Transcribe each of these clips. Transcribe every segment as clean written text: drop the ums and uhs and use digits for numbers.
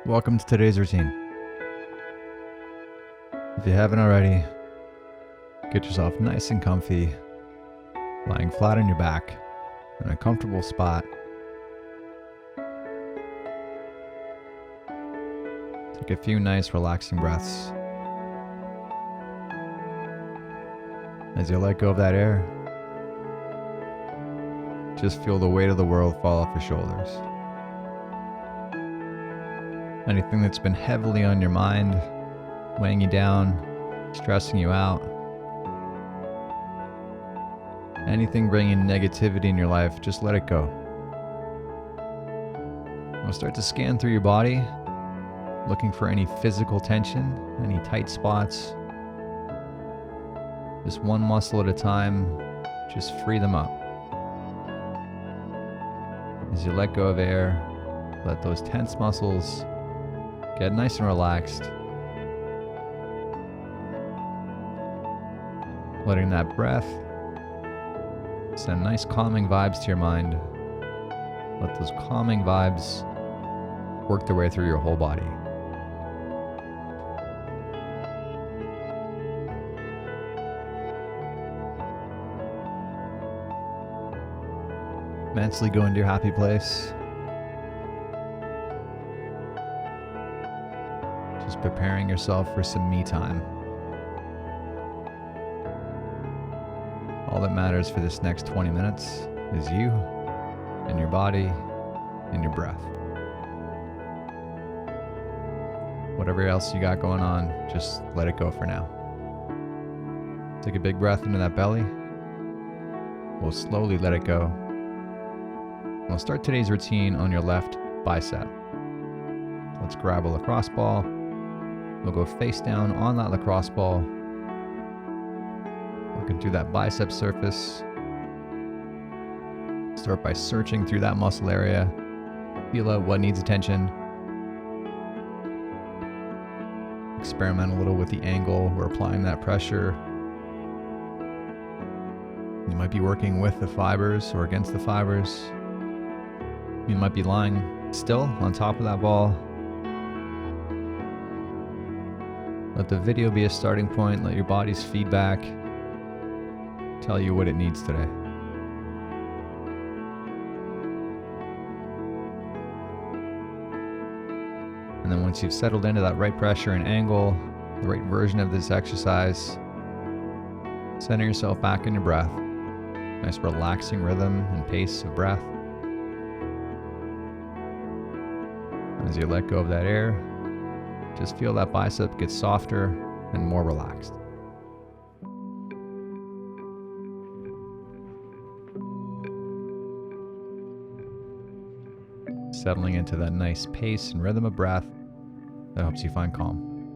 Welcome to today's routine. If you haven't already, get yourself nice and comfy, lying flat on your back in a comfortable spot. Take a few nice relaxing breaths. As you let go of that air, just feel the weight of the world fall off your shoulders. Anything that's been heavily on your mind, weighing you down, stressing you out, anything bringing negativity in your life, just let it go. You'll start to scan through your body, looking for any physical tension, any tight spots. Just one muscle at a time, just free them up. As you let go of air, let those tense muscles get nice and relaxed. Letting that breath send nice calming vibes to your mind. Let those calming vibes work their way through your whole body. Mentally go into your happy place. Just preparing yourself for some me time. All that matters for this next 20 minutes is you and your body and your breath. Whatever else you got going on, just let it go for now. Take a big breath into that belly. We'll slowly let it go. We'll start today's routine on your left bicep. Let's grab a lacrosse ball. We'll go face down on that lacrosse ball, working through that bicep surface. Start by searching through that muscle area. Feel out what needs attention. Experiment a little with the angle we're applying that pressure. You might be working with the fibers or against the fibers. You might be lying still on top of that ball. Let the video be a starting point. Let your body's feedback tell you what it needs today. And then once you've settled into that right pressure and angle, the right version of this exercise, center yourself back in your breath. Nice relaxing rhythm and pace of breath. As you let go of that air, just feel that bicep get softer and more relaxed. Settling into that nice pace and rhythm of breath that helps you find calm.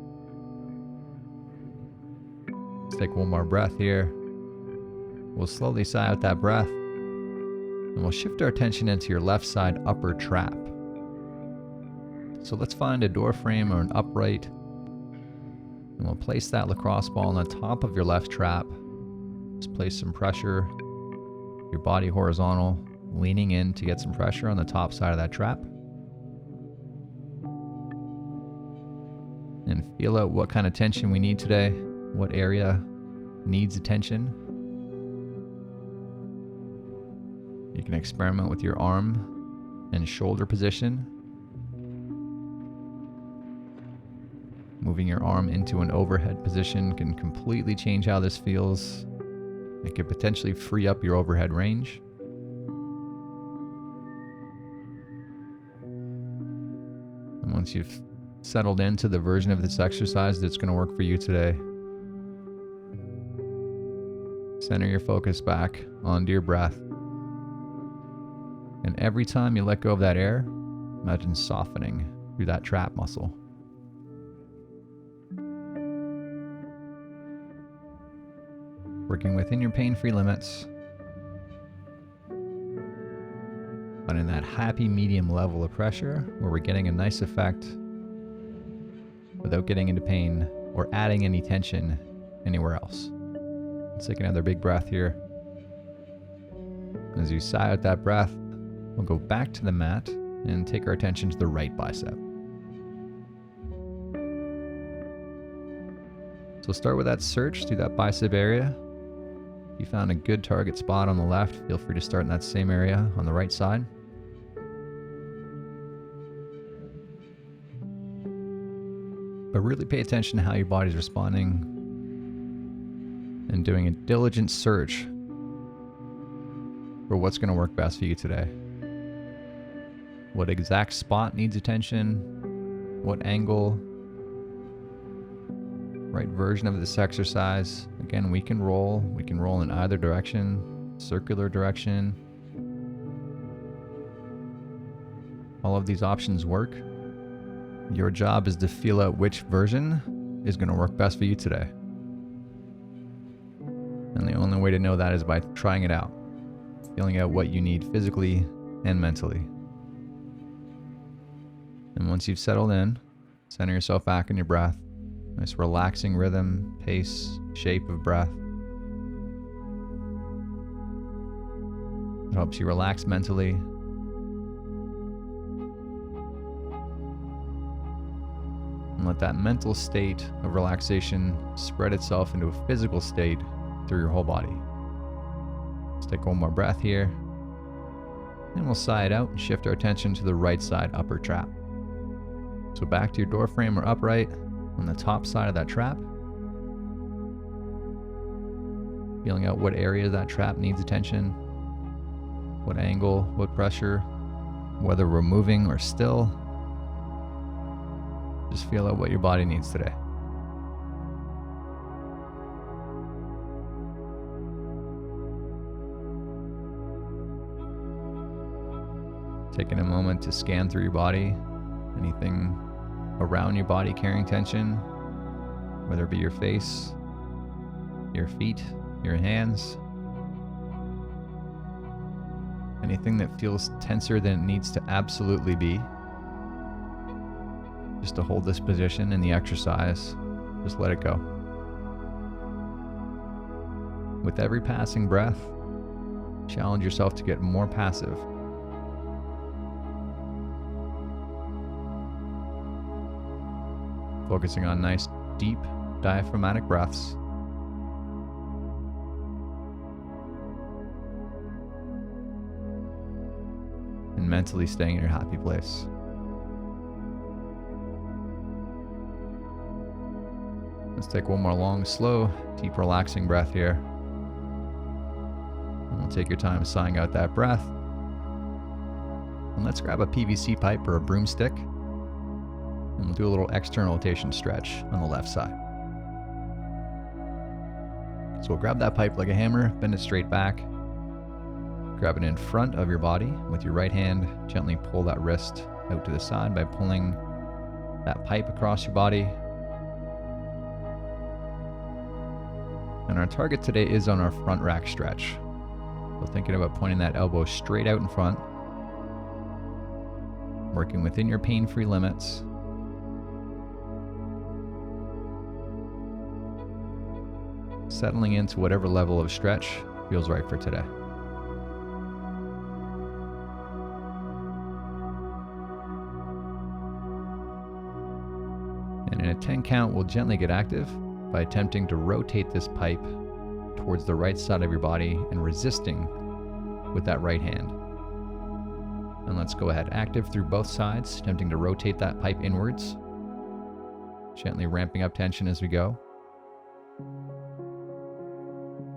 Let's take one more breath here. We'll slowly sigh out that breath, and we'll shift our attention into your left side upper trap. So let's find a door frame or an upright, and we'll place that lacrosse ball on the top of your left trap. Just place some pressure, your body horizontal, leaning in to get some pressure on the top side of that trap. And feel out what kind of tension we need today, what area needs attention. You can experiment with your arm and shoulder position. Moving your arm into an overhead position can completely change how this feels. It could potentially free up your overhead range. And once you've settled into the version of this exercise that's going to work for you today, center your focus back onto your breath. And every time you let go of that air, imagine softening through that trap muscle. Working within your pain-free limits, but in that happy medium level of pressure where we're getting a nice effect without getting into pain or adding any tension anywhere else. Let's take another big breath here. As you sigh out that breath, we'll go back to the mat and take our attention to the right bicep. So start with that search through that bicep area. If you found a good target spot on the left, feel free to start in that same area on the right side. But really pay attention to how your body's responding and doing a diligent search for what's going to work best for you today. What exact spot needs attention? What angle? Right version of this exercise. Again, we can roll in either direction, circular direction. All of these options work. Your job is to feel out which version is going to work best for you today. And the only way to know that is by trying it out, feeling out what you need physically and mentally. And once you've settled in, center yourself back in your breath. Nice relaxing rhythm, pace, shape of breath. It helps you relax mentally. And let that mental state of relaxation spread itself into a physical state through your whole body. Let's take one more breath here. And we'll sigh it out and shift our attention to the right side upper trap. So back to your door frame or upright on the top side of that trap. Feeling out what area of that trap needs attention, what angle, what pressure, whether we're moving or still. Just feel out what your body needs today. Taking a moment to scan through your body, anything around your body carrying tension, whether it be your face, your feet, your hands, anything that feels tenser than it needs to absolutely be. Just to hold this position in the exercise, just let it go. With every passing breath, challenge yourself to get more passive. Focusing on nice, deep, diaphragmatic breaths. And mentally staying in your happy place. Let's take one more long, slow, deep, relaxing breath here. And we'll take your time sighing out that breath. And let's grab a PVC pipe or a broomstick. And we'll do a little external rotation stretch on the left side. So we'll grab that pipe like a hammer, bend it straight back. Grab it in front of your body with your right hand. Gently pull that wrist out to the side by pulling that pipe across your body. And our target today is on our front rack stretch. So thinking about pointing that elbow straight out in front. Working within your pain-free limits. Settling into whatever level of stretch feels right for today. And in a 10 count, we'll gently get active by attempting to rotate this pipe towards the right side of your body and resisting with that right hand. And let's go ahead, active through both sides, attempting to rotate that pipe inwards, gently ramping up tension as we go.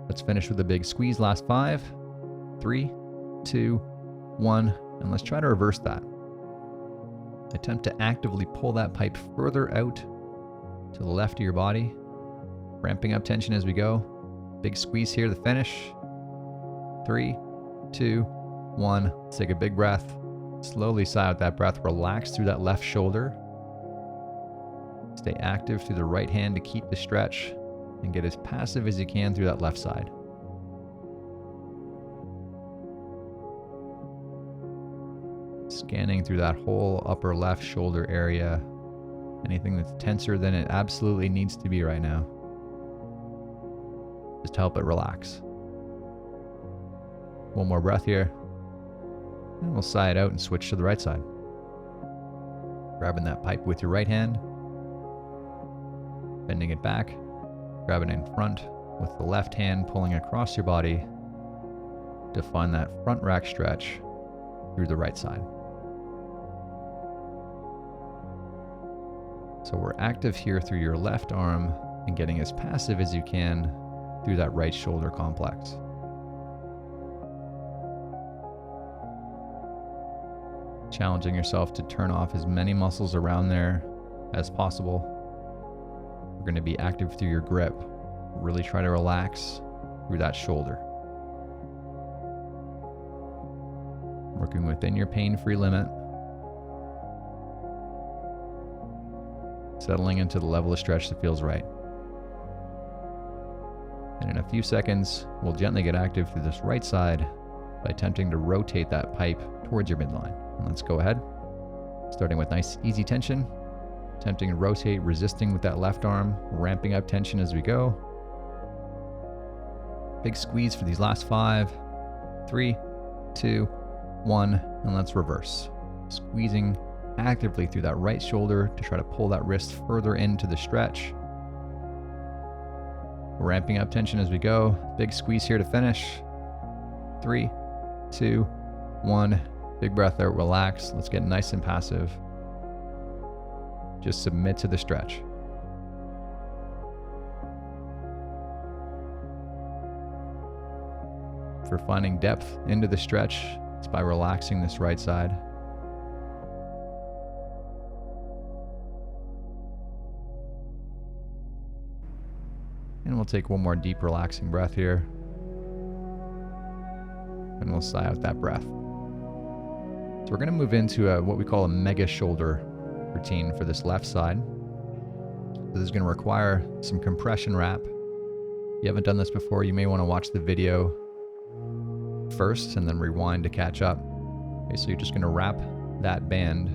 Let's finish with a big squeeze. Last 5, 3, 2, 1, and let's try to reverse that. Attempt to actively pull that pipe further out to the left of your body, ramping up tension as we go. Big squeeze here to finish. 3, 2, 1. Let's take a big breath. Slowly sigh out that breath. Relax through that left shoulder. Stay active through the right hand to keep the stretch. And get as passive as you can through that left side. Scanning through that whole upper left shoulder area. Anything that's tenser than it absolutely needs to be right now. Just help it relax. One more breath here. And we'll sigh it out and switch to the right side. Grabbing that pipe with your right hand. Bending it back. Grab it in front with the left hand pulling across your body to find that front rack stretch through the right side. So we're active here through your left arm and getting as passive as you can through that right shoulder complex. Challenging yourself to turn off as many muscles around there as possible. We're going to be active through your grip. Really try to relax through that shoulder. Working within your pain-free limit. Settling into the level of stretch that feels right. And in a few seconds, we'll gently get active through this right side by attempting to rotate that pipe towards your midline. And let's go ahead. Starting with nice easy tension. Attempting to rotate, resisting with that left arm, ramping up tension as we go. Big squeeze for these last 5, 3, 2, 1, and let's reverse. Squeezing actively through that right shoulder to try to pull that wrist further into the stretch. Ramping up tension as we go. Big squeeze here to finish. 3, 2, 1. Big breath out, relax. Let's get nice and passive. Just submit to the stretch. For finding depth into the stretch, it's by relaxing this right side. And we'll take one more deep relaxing breath here. And we'll sigh out that breath. So we're going to move into what we call a mega shoulder routine for this left side. This is going to require some compression wrap. If you haven't done this before, you may want to watch the video first and then rewind to catch up. Okay, so you're just going to wrap that band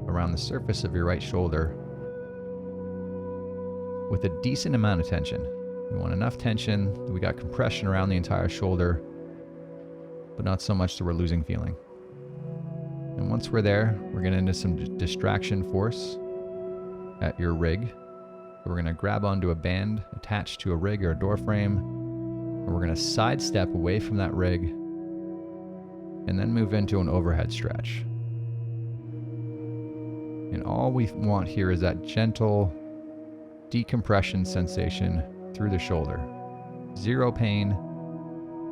around the surface of your right shoulder with a decent amount of tension. We want enough tension that we got compression around the entire shoulder, but not so much that we're losing feeling. And once we're there, we're getting into some distraction force at your rig. So we're going to grab onto a band attached to a rig or a door frame, and we're going to sidestep away from that rig and then move into an overhead stretch. And all we want here is that gentle decompression sensation through the shoulder. Zero pain,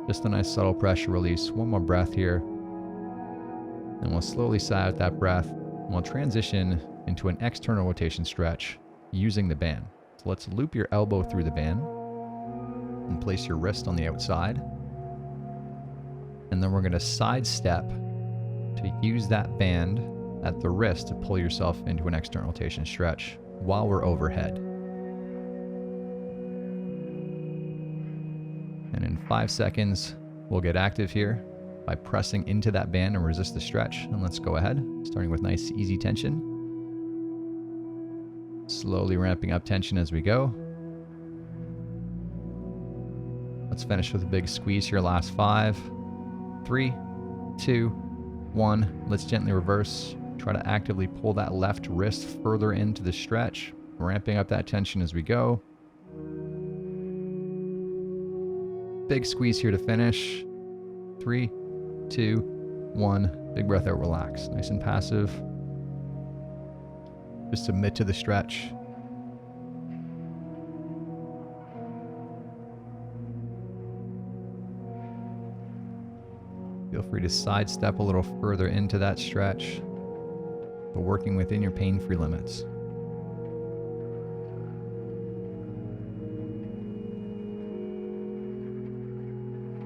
just a nice subtle pressure release. One more breath here. And we'll slowly sigh out that breath, and we'll transition into an external rotation stretch using the band. So let's loop your elbow through the band and place your wrist on the outside. And then we're going to sidestep to use that band at the wrist to pull yourself into an external rotation stretch while we're overhead. And in 5 seconds, we'll get active here by pressing into that band and resist the stretch. And let's go ahead, starting with nice easy tension. Slowly ramping up tension as we go. Let's finish with a big squeeze here, last 5, 3, 2, 1. Let's gently reverse. Try to actively pull that left wrist further into the stretch, ramping up that tension as we go. Big squeeze here to finish. 3, 2, 1. Big breath out, relax. Nice and passive. Just submit to the stretch. Feel free to sidestep a little further into that stretch, but working within your pain-free limits.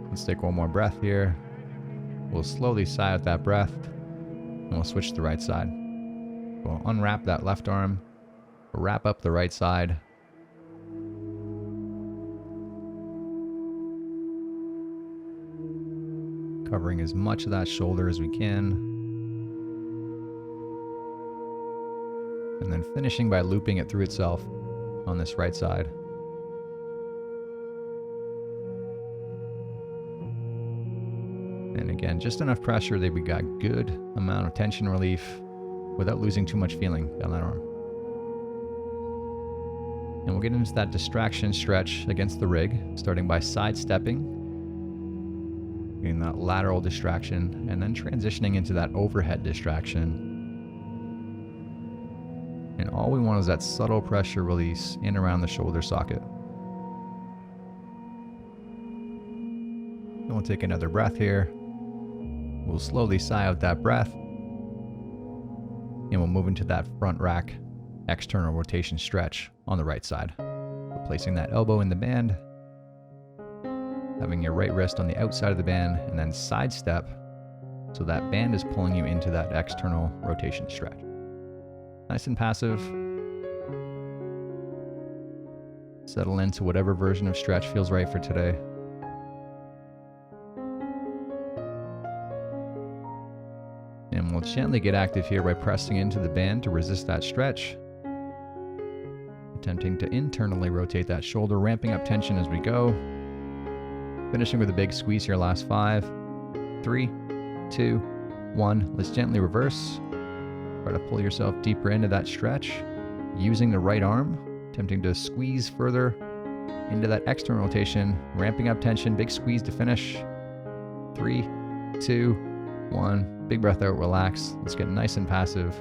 Let's take one more breath here. We'll slowly sigh out that breath, and we'll switch to the right side. We'll unwrap that left arm, wrap up the right side. Covering as much of that shoulder as we can. And then finishing by looping it through itself on this right side. And again, just enough pressure that we got good amount of tension relief without losing too much feeling down that arm. And we'll get into that distraction stretch against the rig, starting by sidestepping, getting that lateral distraction, and then transitioning into that overhead distraction. And all we want is that subtle pressure release in around the shoulder socket. And we'll take another breath here. We'll slowly sigh out that breath. And we'll move into that front rack external rotation stretch on the right side. So placing that elbow in the band, having your right wrist on the outside of the band, and then sidestep so that band is pulling you into that external rotation stretch. Nice and passive. Settle into whatever version of stretch feels right for today. And we'll gently get active here by pressing into the band to resist that stretch. Attempting to internally rotate that shoulder, ramping up tension as we go. Finishing with a big squeeze here, last 5, 3, 2, 1. Let's gently reverse. Try to pull yourself deeper into that stretch. Using the right arm, attempting to squeeze further into that external rotation, ramping up tension, big squeeze to finish. 3, 2, 1. Big breath out, relax. Let's get nice and passive.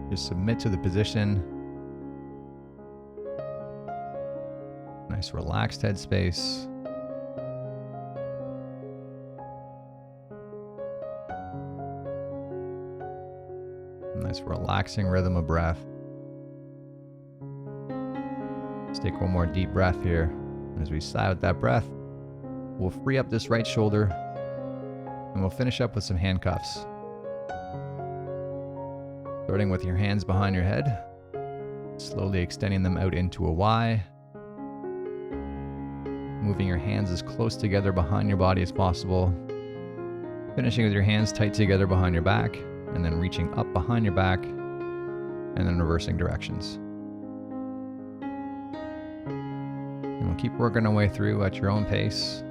Just submit to the position. Nice relaxed headspace. Nice relaxing rhythm of breath. Let's take one more deep breath here. And as we sigh out that breath, we'll free up this right shoulder and we'll finish up with some handcuffs. Starting with your hands behind your head, slowly extending them out into a Y. Moving your hands as close together behind your body as possible. Finishing with your hands tight together behind your back, and then reaching up behind your back, and then reversing directions. And we'll keep working our way through at your own pace,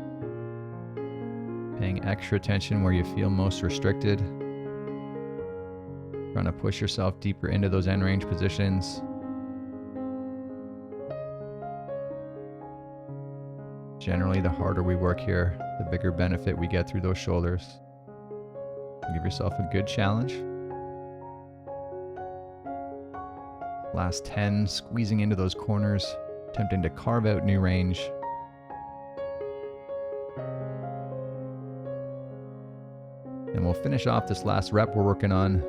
paying extra attention where you feel most restricted, trying to push yourself deeper into those end range positions. Generally, the harder we work here, the bigger benefit we get through those shoulders. Give yourself a good challenge. Last 10, squeezing into those corners, attempting to carve out new range. And we'll finish off this last rep we're working on.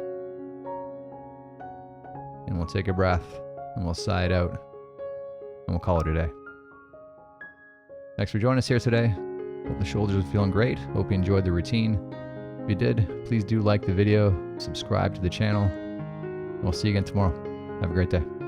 And we'll take a breath, and we'll sigh it out, and we'll call it a day. Thanks for joining us here today. Hope the shoulders are feeling great. Hope you enjoyed the routine. If you did, please do like the video, subscribe to the channel, and we'll see you again tomorrow. Have a great day.